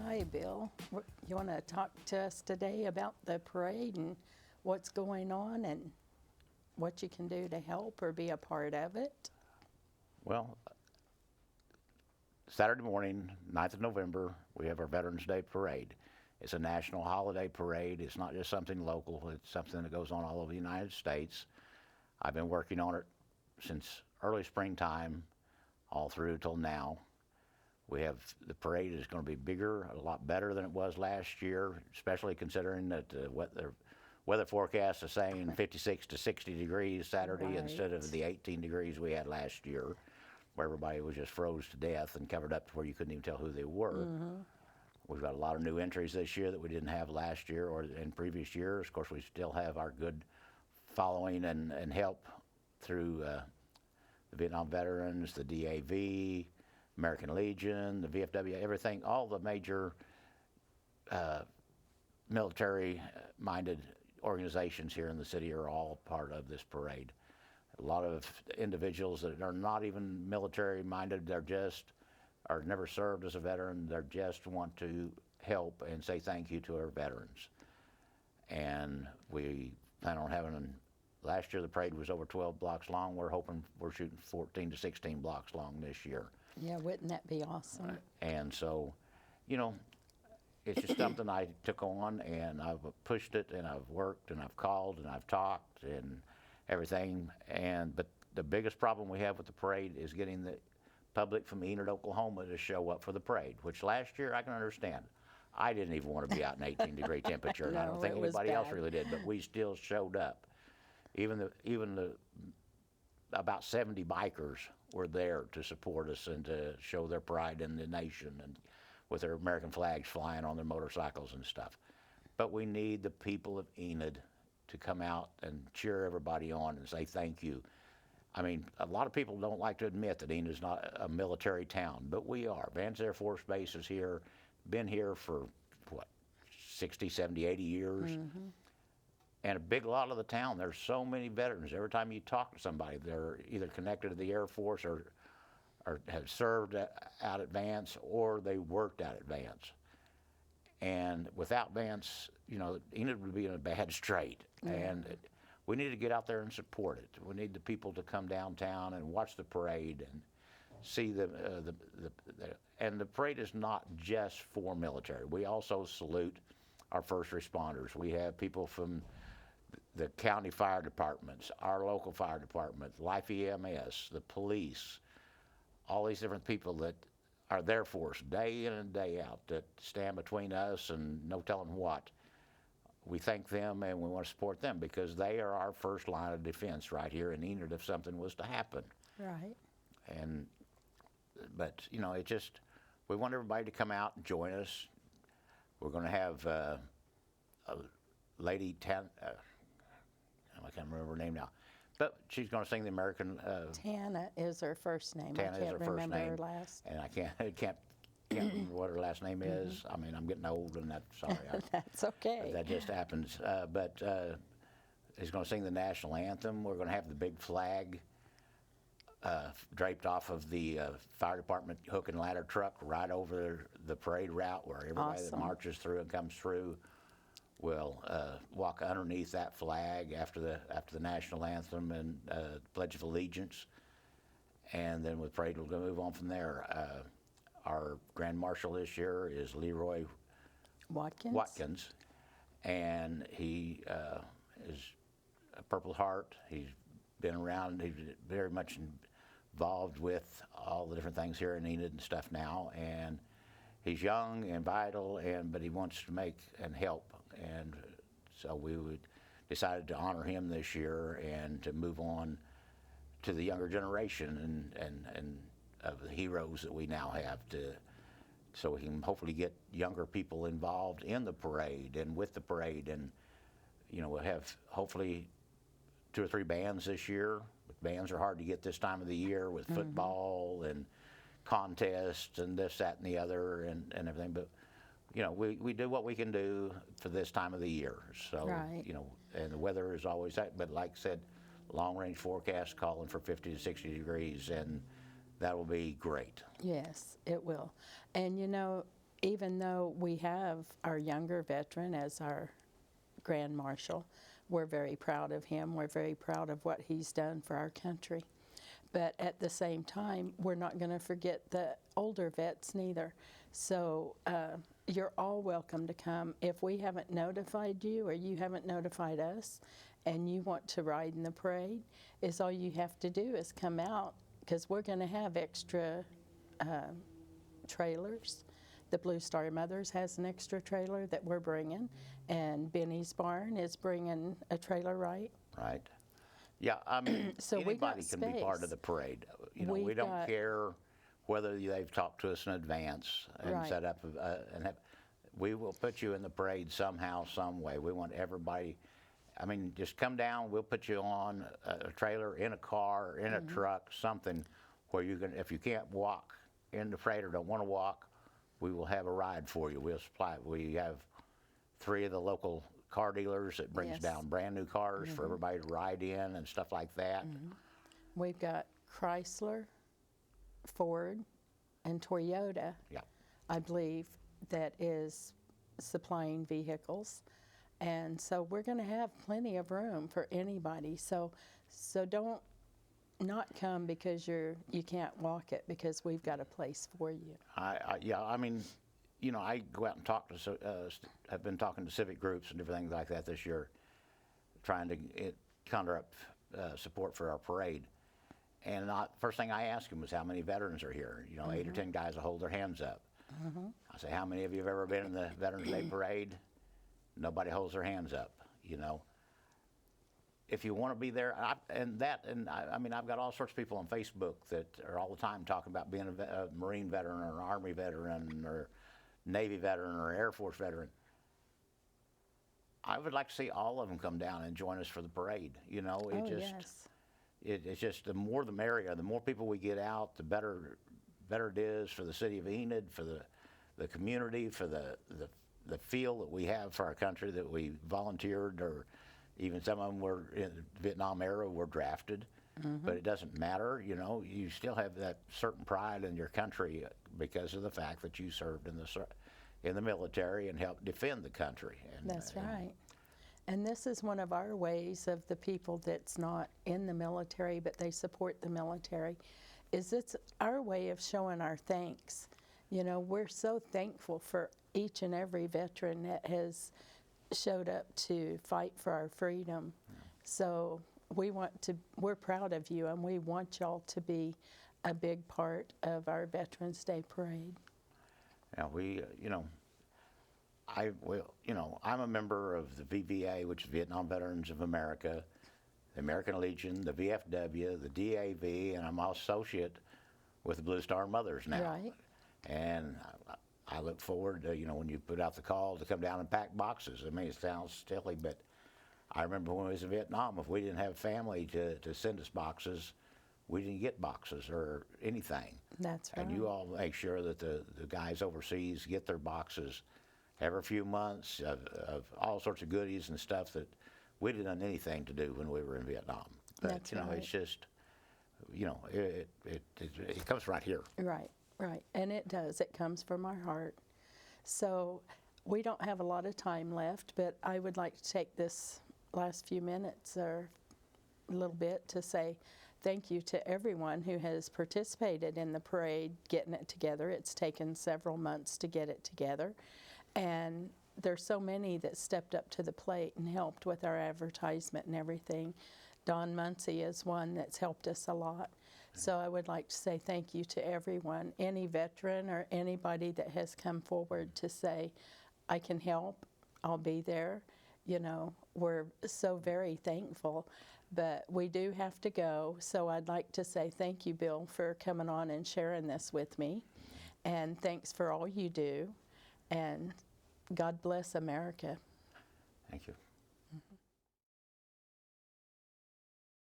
Hi, Bill. You want to talk to us today about the parade and what's going on and what you can do to help or be a part of it? Well, Saturday morning, 9th of November, we have our Veterans Day Parade. It's a national holiday parade. It's not just something local. It's something that goes on all over the United States. I've been working on it since early springtime, all through till now. The parade is going to be bigger, a lot better than it was last year, especially considering that the weather forecast is saying 56 to 60 degrees Saturday Right. instead of the 18 degrees we had last year, where everybody was just froze to death and covered up to where you couldn't even tell who they were. We've got a lot of new entries this year that we didn't have last year or in previous years. Of course, we still have our good following and help through the Vietnam veterans, the DAV, American Legion, the VFW, everything, all the major military-minded organizations here in the city are all part of this parade. A lot of individuals that are not even military-minded, are never served as a veteran, they just want to help and say thank you to our veterans. And we plan on having, last year the parade was over 12 blocks long. We're shooting 14 to 16 blocks long this year. Yeah, wouldn't that be awesome? And so, it's just something I took on, and I've pushed it, and I've worked, and I've called, and I've talked, and everything. But the biggest problem we have with the parade is getting the public from Enid, Oklahoma to show up for the parade, which last year I can understand. I didn't even want to be out in 18-degree temperature, and I don't No, think it was anybody else bad. really did, but we still showed up. Even the about 70 bikers were there to support us and to show their pride in the nation, and with their American flags flying on their motorcycles and stuff. But we need the people of Enid to come out and cheer everybody on and say thank you. I mean, a lot of people don't like to admit that Enid is not a military town, but we are. Vance Air Force Base is here, been here for, 60, 70, 80 years. And a big lot of the town, there's so many veterans. Every time you talk to somebody, they're either connected to the Air Force or have served out at Vance, or they worked out at Vance. And without Vance, Enid would be in a bad strait. And we need to get out there and support it. We need the people to come downtown and watch the parade and see and the parade is not just for military. We also salute our first responders. We have people from the county fire departments, our local fire department, Life EMS, the police, all these different people that are there for us day in and day out, that stand between us and no telling what. We thank them, and we want to support them because they are our first line of defense right here in Enid if something was to happen. Right. But we want everybody to come out and join us. We're going to have a lady, I can't remember her name now, but she's going to sing the American. Tana is her first name. Tana I can't is her first remember name, her last. and I can't remember what her last name is. I mean, I'm getting old, and that's sorry. That's okay. That just happens. But he's going to sing the national anthem. We're going to have the big flag draped off of the fire department hook and ladder truck right over the parade route, where everybody that Awesome. marches through and comes through will walk underneath that flag after the national anthem and Pledge of Allegiance. And then with parade, we'll move on from there. Our Grand Marshal this year is Leroy Watkins. And he is a Purple Heart. He's been around. He's very much involved with all the different things here in Enid and stuff now. And he's young and vital, but he wants to make and help. And so we decided to honor him this year and to move on to the younger generation and of the heroes that we now have, so we can hopefully get younger people involved in the parade and with the parade. And we'll have hopefully 2 or 3 bands this year. Bands are hard to get this time of the year with football and contests and this, that, and the other and everything. But we do what we can do for this time of the year. So Right. And the weather is always that. But like I said, long-range forecast calling for 50 to 60 degrees, and that will be great. Yes, it will. And even though we have our younger veteran as our Grand Marshal, we're very proud of him. We're very proud of what he's done for our country. But at the same time, we're not going to forget the older vets neither. So you're all welcome to come. If we haven't notified you or you haven't notified us and you want to ride in the parade, is all you have to do is come out, because we're going to have extra trailers. The Blue Star Mothers has an extra trailer that we're bringing, and Benny's Barn is bringing a trailer, right? Right. Yeah, I mean, So we got anybody can be part of space. the parade. You know, We've we don't got- care whether they've talked to us in advance and Right. set up, we will put you in the parade somehow, some way. We want everybody, I mean, just come down, we'll put you on a trailer, in a car, in a truck, something where you can, if you can't walk in the parade or don't want to walk, we will have a ride for you. We'll supply it. We have 3 of the local car dealers that brings Yes. down brand new cars for everybody to ride in and stuff like that. We've got Chrysler, Ford, and Toyota, Yeah. I believe, that is supplying vehicles. And so we're going to have plenty of room for anybody. So don't not come because you can't walk it, because we've got a place for you. Yeah, I mean, you know, I go out and talk to, have been talking to civic groups and different things like that this year, trying to conjure up support for our parade. And first thing I ask them is how many veterans are here. You know, 8 or 10 guys will hold their hands up. I say, how many of you have ever been in the Veterans Day Parade? Nobody holds their hands up, you know. If you want to be there, I mean, I've got all sorts of people on Facebook that are all the time talking about being a Marine veteran or an Army veteran or Navy veteran or Air Force veteran. I would like to see all of them come down and join us for the parade. You know, Yes. It's just the more the merrier. The more people we get out, the better it is for the city of Enid, for the community, for the feel that we have for our country, that we volunteered, or even some of them were in the Vietnam era were drafted. But it doesn't matter, you know, you still have that certain pride in your country because of the fact that you served in the military and helped defend the country. And, That's right. And this is one of our ways of the people that's not in the military, but they support the military, is it's our way of showing our thanks. You know, we're so thankful for each and every veteran that has showed up to fight for our freedom. So we're proud of you, and we want y'all to be a big part of our Veterans Day Parade. Yeah, I'm a member of the VVA, which is Vietnam Veterans of America, the American Legion, the VFW, the DAV, and I'm an associate with the Blue Star Mothers now. Right. And I look forward to, you know, when you put out the call to come down and pack boxes. I mean, it sounds silly, but I remember when we was in Vietnam, if we didn't have family to send us boxes, we didn't get boxes or anything. That's right. And you all make sure that the guys overseas get their boxes every few months of all sorts of goodies and stuff that we didn't have anything to do when we were in Vietnam. But, That's you know, right. it's just, you know, it comes right here. Right, right. And it does. It comes from our heart. So we don't have a lot of time left, but I would like to take this last few minutes or a little bit to say thank you to everyone who has participated in the parade, getting it together. It's taken several months to get it together. And there's so many that stepped up to the plate and helped with our advertisement and everything. Don Muncie is one that's helped us a lot. So I would like to say thank you to everyone, any veteran or anybody that has come forward to say, I can help, I'll be there. You know, we're so very thankful, but we do have to go. So I'd like to say thank you, Bill, for coming on and sharing this with me. And thanks for all you do. And God bless America. Thank you.